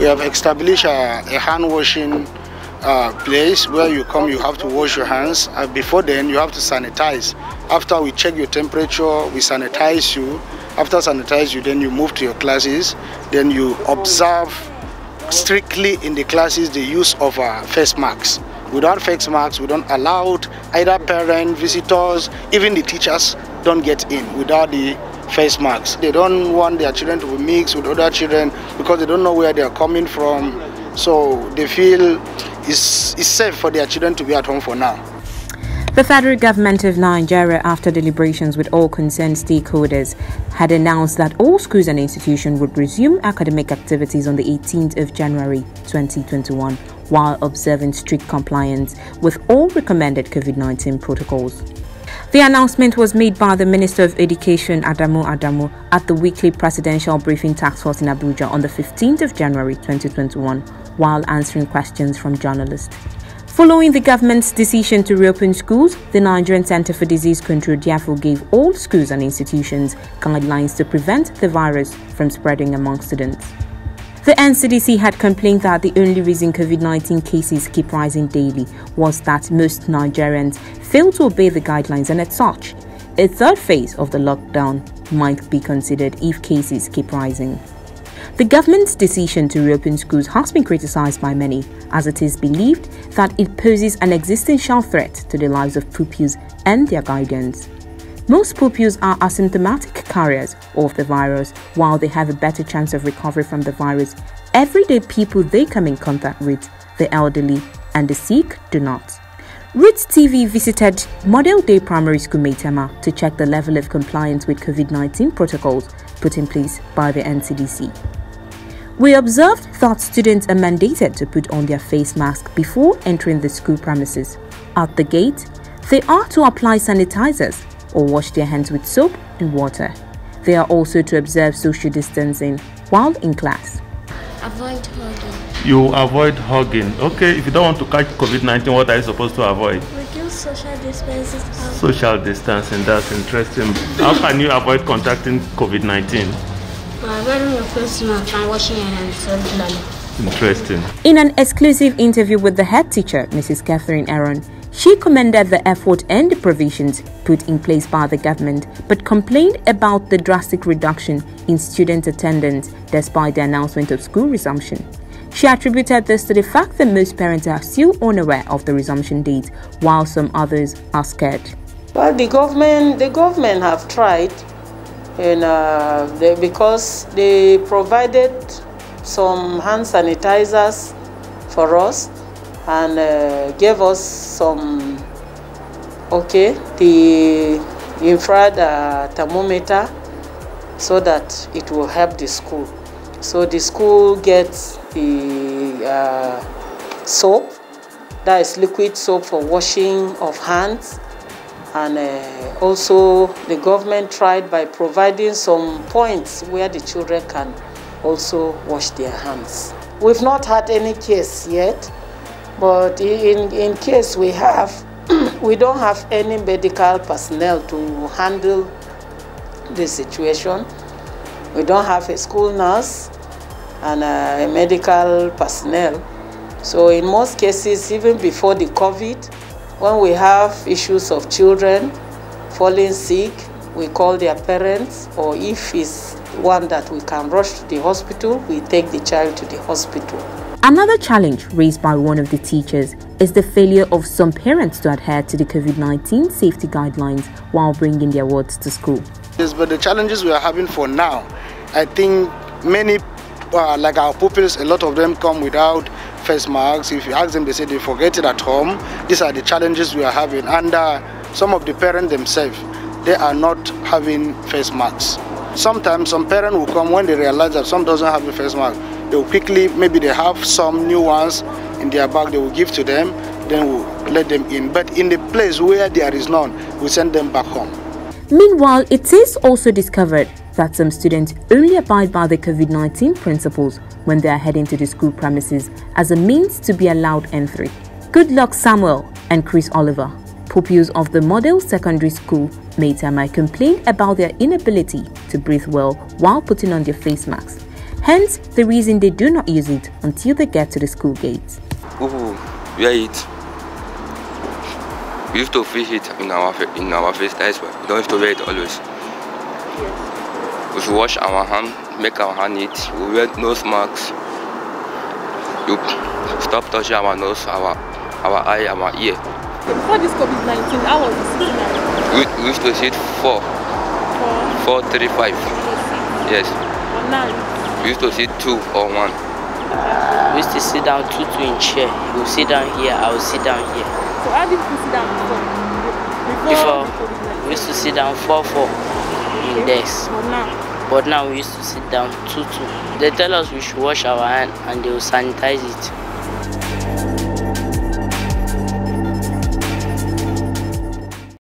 have established a hand washing place where you come, you have to wash your hands. Before then, you have to sanitize. After we check your temperature, we sanitize you. After sanitize you, then you move to your classes. Then you observe strictly in the classes the use of face masks. Without face masks, we don't allow either parents, visitors, even the teachers don't get in without the face masks. They don't want their children to be mixed with other children because they don't know where they are coming from. So they feel it's safe for their children to be at home for now. The federal government of Nigeria, after deliberations with all concerned stakeholders, had announced that all schools and institutions would resume academic activities on the 18th of January 2021 while observing strict compliance with all recommended COVID-19 protocols. The announcement was made by the Minister of Education, Adamu, at the weekly Presidential Briefing Task Force in Abuja on the 15th of January 2021 while answering questions from journalists. Following the government's decision to reopen schools, the Nigerian Center for Disease Control therefore gave all schools and institutions guidelines to prevent the virus from spreading among students. The NCDC had complained that the only reason COVID-19 cases keep rising daily was that most Nigerians fail to obey the guidelines, and as such, a third phase of the lockdown might be considered if cases keep rising. The government's decision to reopen schools has been criticized by many, as it is believed that it poses an existential threat to the lives of pupils and their guardians. Most pupils are asymptomatic carriers of the virus, while they have a better chance of recovery from the virus. Everyday people they come in contact with, the elderly and the sick, do not. Roots TV visited Model Day Primary School Maitama to check the level of compliance with COVID-19 protocols put in place by the NCDC. We observed that students are mandated to put on their face mask before entering the school premises. At the gate, they are to apply sanitizers or wash their hands with soap and water. They are also to observe social distancing while in class. Avoid hugging. You avoid hugging. Okay, if you don't want to catch COVID-19, what are you supposed to avoid? Reduce social distancing. Social distancing, that's interesting. How can you avoid contracting COVID-19? Wearing your face mask and washing your hands regularly. Interesting. In an exclusive interview with the head teacher, Mrs. Catherine Aaron, she commended the effort and the provisions put in place by the government, but complained about the drastic reduction in student attendance despite the announcement of school resumption. She attributed this to the fact that most parents are still unaware of the resumption date, while some others are scared. Well, the government have tried, and because they provided some hand sanitizers for us and gave us some, the infrared thermometer so that it will help the school. So the school gets the soap, that is liquid soap for washing of hands, and also the government tried by providing some points where the children can also wash their hands. We've not had any case yet, but in case we have, we don't have any medical personnel to handle the situation. We don't have a school nurse and a medical personnel. So in most cases, even before the COVID, when we have issues of children falling sick, we call their parents, or if it's one that we can rush to the hospital, we take the child to the hospital. Another challenge raised by one of the teachers is the failure of some parents to adhere to the COVID-19 safety guidelines while bringing their wards to school. Yes, but the challenges we are having for now, I think many, like our pupils, a lot of them come without face masks. If you ask them, they say they forget it at home. These are the challenges we are having. And some of the parents themselves, they are not having face masks. Sometimes some parents will come when they realize that some doesn't have a face mask. They will quickly, maybe they have some new ones in their bag, they will give to them, then we'll let them in. But in the place where there is none, we send them back home. Meanwhile, it is also discovered that some students only abide by the COVID-19 principles when they are heading to the school premises as a means to be allowed entry. Good luck Samuel and Chris Oliver, pupils of the Model Secondary School Maitama, complained about their inability to breathe well while putting on their face masks. Hence, the reason they do not use it until they get to the school gates. Where it? We used to fish it in our face, that's why. We don't have to wear it always. We should wash our hand, make our hand neat. We wear nose masks. You stop touching our nose, our eye, our ear. Before this COVID-19, how was the sitting? We used to sit 4, 3, 5. Yes. But now? We used to sit 2 or 1. We used to sit down 2 in chair. You sit down here, I will sit down here. So how did you sit down before we used to sit down 4 in desks. But now we used to sit down 2. They tell us we should wash our hand and they will sanitize it.